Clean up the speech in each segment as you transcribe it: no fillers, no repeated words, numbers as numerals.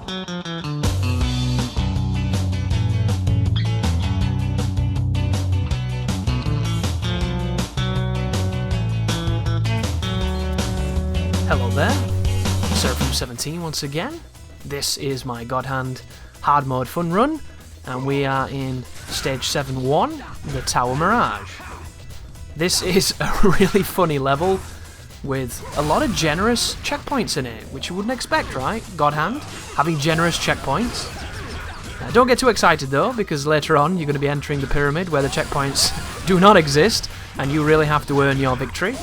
Hello there, Seraphim17 once again. This is my God Hand hard mode fun run, and we are in stage 7-1, the Tower Mirage. This is a really funny level with a lot of generous checkpoints in it, which you wouldn't expect, right? God Hand having generous checkpoints. Don't get too excited though, because later on you're going to be entering the pyramid where the checkpoints do not exist, and you really have to earn your victory.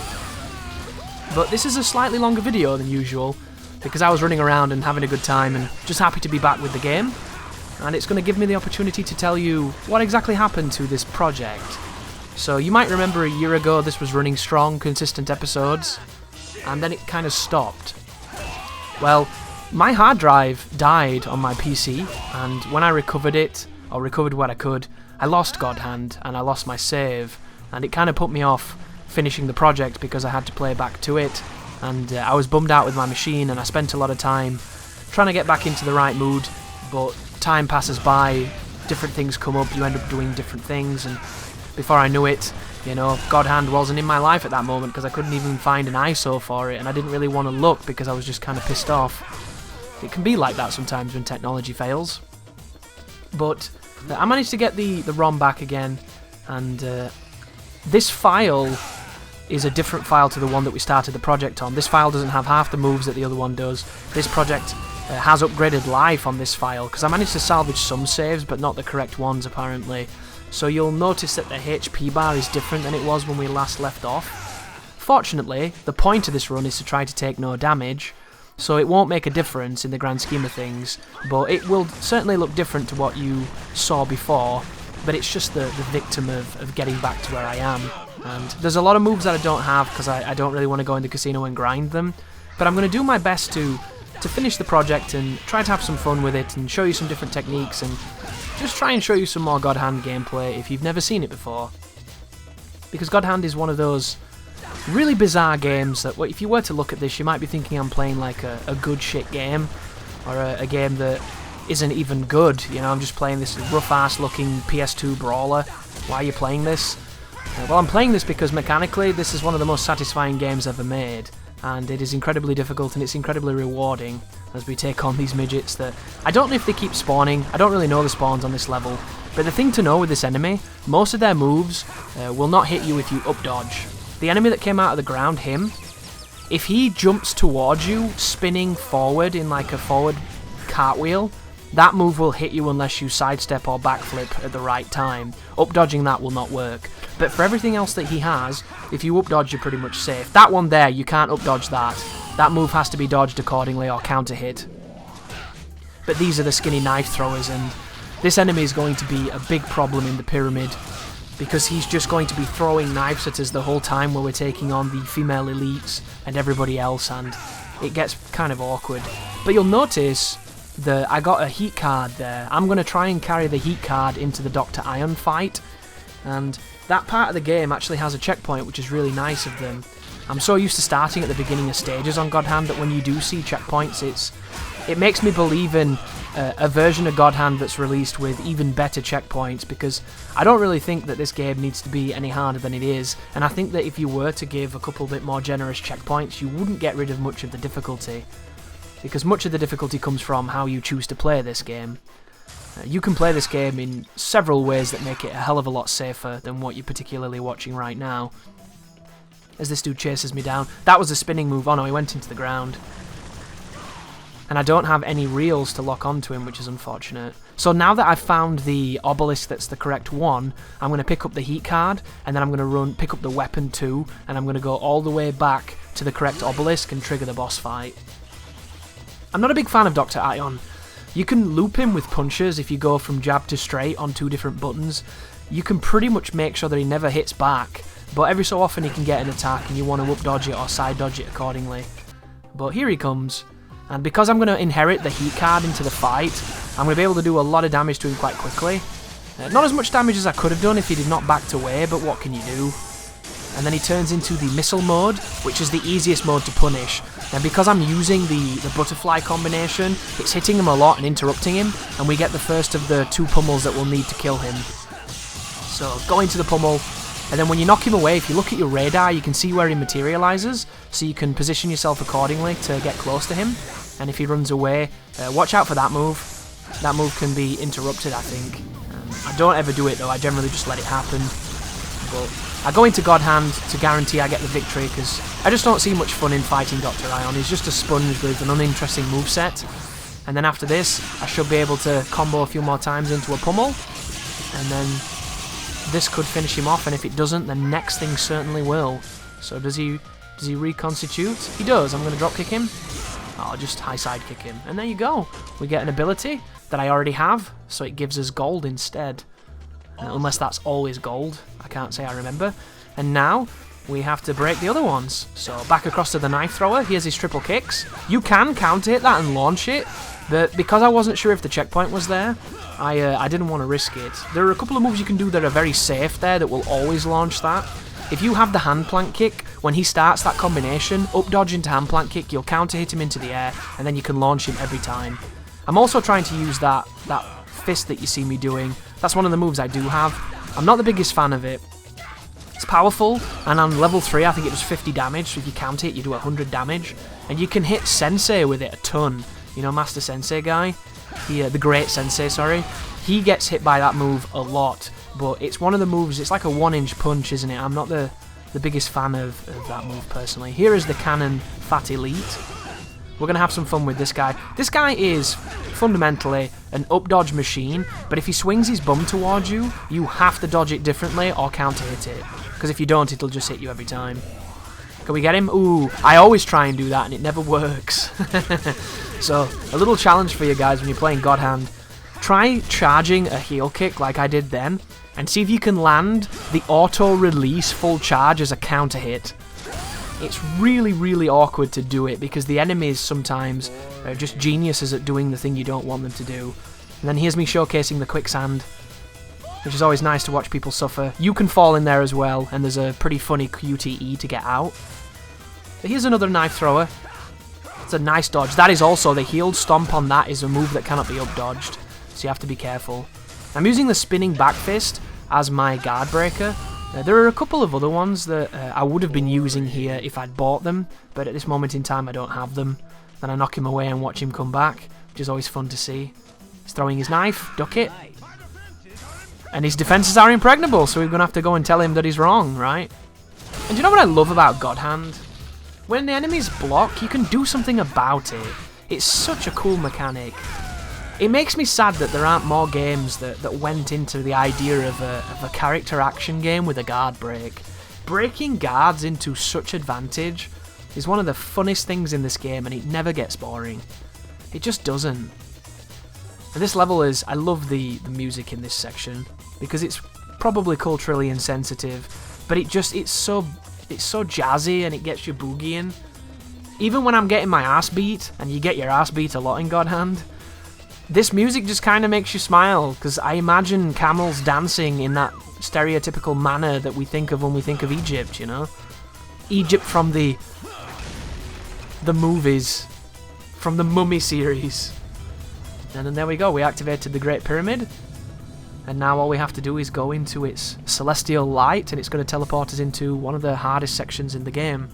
But this is a slightly longer video than usual, because I was running around and having a good time and just happy to be back with the game. And it's going to give me the opportunity to tell you what exactly happened to this project. So you might remember a year ago this was running strong, consistent episodes, and then it kind of stopped. Well, my hard drive died on my PC, and when I recovered it, or recovered what I could, I lost God Hand and I lost my save, and it kind of put me off finishing the project because I had to play back to it, and I was bummed out with my machine, and I spent a lot of time trying to get back into the right mood, but time passes by, different things come up, you end up doing different things, and before I knew it, you know, God Hand wasn't in my life at that moment because I couldn't even find an ISO for it, and I didn't really want to look because I was just kind of pissed off. It can be like that sometimes when technology fails. But I managed to get the ROM back again, and this file is a different file to the one that we started the project on. This file doesn't have half the moves that the other one does. This project has upgraded life on this file, because I managed to salvage some saves, but not the correct ones apparently. So you'll notice that the HP bar is different than it was when we last left off. Fortunately, the point of this run is to try to take no damage, so it won't make a difference in the grand scheme of things, but it will certainly look different to what you saw before, but it's just the victim of getting back to where I am. And there's a lot of moves that I don't have because I don't really want to go in the casino and grind them, but I'm going to do my best to finish the project and try to have some fun with it and show you some different techniques and just try and show you some more God Hand gameplay if you've never seen it before. Because God Hand is one of those really bizarre games that, well, if you were to look at this, you might be thinking I'm playing like a good shit game, or a game that isn't even good. You know, I'm just playing this rough-ass looking PS2 brawler. Why are you playing this? Well, I'm playing this because mechanically this is one of the most satisfying games ever made, and it is incredibly difficult and it's incredibly rewarding as we take on these midgets that I don't know if they keep spawning. I don't really know the spawns on this level, but the thing to know with this enemy, most of their moves will not hit you if you up dodge. The enemy that came out of the ground, him, if he jumps towards you spinning forward in like a forward cartwheel, that move will hit you unless you sidestep or backflip at the right time. Up dodging that will not work. But for everything else that he has, if you up dodge, you're pretty much safe. That one there, you can't up dodge that. That move has to be dodged accordingly or counter hit. But these are the skinny knife throwers, and this enemy is going to be a big problem in the pyramid because he's just going to be throwing knives at us the whole time while we're taking on the female elites and everybody else, and it gets kind of awkward. But you'll notice that I got a heat card there. I'm going to try and carry the heat card into the Dr. Iron fight, and that part of the game actually has a checkpoint, which is really nice of them. I'm so used to starting at the beginning of stages on God Hand that when you do see checkpoints, it makes me believe in a version of God Hand that's released with even better checkpoints, because I don't really think that this game needs to be any harder than it is, and I think that if you were to give a couple bit more generous checkpoints, you wouldn't get rid of much of the difficulty, because much of the difficulty comes from how you choose to play this game. You can play this game in several ways that make it a hell of a lot safer than what you're particularly watching right now. As this dude chases me down. That was a spinning move. Oh no, he went into the ground. And I don't have any reels to lock onto him, which is unfortunate. So now that I've found the obelisk that's the correct one, I'm going to pick up the heat card, and then I'm going to pick up the weapon too, and I'm going to go all the way back to the correct obelisk and trigger the boss fight. I'm not a big fan of Dr. Ion. You can loop him with punches if you go from jab to straight on 2 different buttons. You can pretty much make sure that he never hits back, but every so often he can get an attack and you want to up dodge it or side dodge it accordingly. But here he comes, and because I'm going to inherit the heat card into the fight, I'm going to be able to do a lot of damage to him quite quickly. Not as much damage as I could have done if he did not backed away, but what can you do? And then he turns into the missile mode, which is the easiest mode to punish. And because I'm using the butterfly combination, it's hitting him a lot and interrupting him, and we get the first of the 2 pummels that we'll need to kill him. So go into the pummel, and then when you knock him away, if you look at your radar, you can see where he materializes, so you can position yourself accordingly to get close to him. And if he runs away, watch out for that move. That move can be interrupted, I think. I don't ever do it though, I generally just let it happen. But I go into God Hand to guarantee I get the victory, because I just don't see much fun in fighting Dr. Ion. He's just a sponge with an uninteresting moveset. And then after this, I should be able to combo a few more times into a pummel. And then this could finish him off, and if it doesn't, the next thing certainly will. So does he reconstitute? He does. I'm going to drop kick him. I'll just high side kick him. And there you go. We get an ability that I already have, so it gives us gold instead. Unless that's always gold. I can't say I remember. And now we have to break the other ones. So back across to the knife thrower. Here's his triple kicks. You can counter hit that and launch it, but because I wasn't sure if the checkpoint was there, I didn't want to risk it. There are a couple of moves you can do that are very safe there that will always launch that. If you have the hand plant kick, when he starts that combination, up dodge into hand plant kick, you'll counter hit him into the air, and then you can launch him every time. I'm also trying to use that fist that you see me doing. That's one of the moves I do have. I'm not the biggest fan of it. It's powerful, and on level 3 I think it does 50 damage, so if you counter it you do 100 damage. And you can hit Sensei with it a ton. You know, Master Sensei guy? The Great Sensei, sorry. He gets hit by that move a lot, but it's one of the moves, it's like a 1-inch punch, isn't it? I'm not the biggest fan of that move personally. Here is the Cannon Fat Elite. We're going to have some fun with this guy. This guy is fundamentally an up dodge machine, but if he swings his bum towards you, you have to dodge it differently or counter hit it, because if you don't, it'll just hit you every time. Can we get him? Ooh, I always try and do that and it never works. So, a little challenge for you guys when you're playing God Hand. Try charging a heel kick like I did then, and see if you can land the auto-release full charge as a counter hit. It's really, really awkward to do it because the enemies sometimes are just geniuses at doing the thing you don't want them to do. And then here's me showcasing the quicksand, which is always nice to watch people suffer. You can fall in there as well, and there's a pretty funny QTE to get out. But here's another knife thrower. It's a nice dodge. That is also, the healed stomp on that is a move that cannot be up-dodged, so you have to be careful. I'm using the spinning back fist as my guard breaker. There are a couple of other ones that I would have been using here if I'd bought them, but at this moment in time I don't have them. Then I knock him away and watch him come back, which is always fun to see. He's throwing his knife, duck it. And his defenses are impregnable, so we're going to have to go and tell him that he's wrong, right? And you know what I love about God Hand? When the enemies block, you can do something about it. It's such a cool mechanic. It makes me sad that there aren't more games that went into the idea of a character action game with a guard break. Breaking guards into such advantage is one of the funnest things in this game, and it never gets boring. It just doesn't. And this level is, I love the music in this section, because it's probably culturally insensitive, but it's so jazzy and it gets you boogieing. Even when I'm getting my ass beat, and you get your ass beat a lot in God Hand, this music just kind of makes you smile, because I imagine camels dancing in that stereotypical manner that we think of when we think of Egypt, you know? Egypt from the movies, from the Mummy series. And then there we go, we activated the Great Pyramid, and now all we have to do is go into its celestial light, and it's going to teleport us into one of the hardest sections in the game.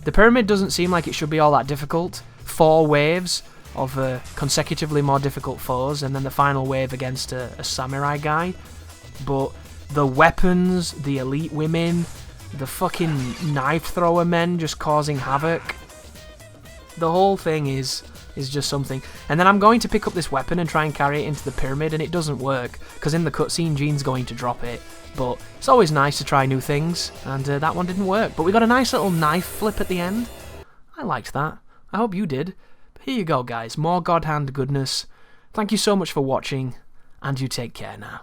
The pyramid doesn't seem like it should be all that difficult. 4 waves of consecutively more difficult foes, and then the final wave against a samurai guy. But the weapons, the elite women, the fucking knife thrower men just causing havoc, the whole thing is just something. And then I'm going to pick up this weapon and try and carry it into the pyramid, and it doesn't work, because in the cutscene Jean's going to drop it. But it's always nice to try new things, and that one didn't work. But we got a nice little knife flip at the end. I liked that. I hope you did. But here you go, guys. More God Hand goodness. Thank you so much for watching, and you take care now.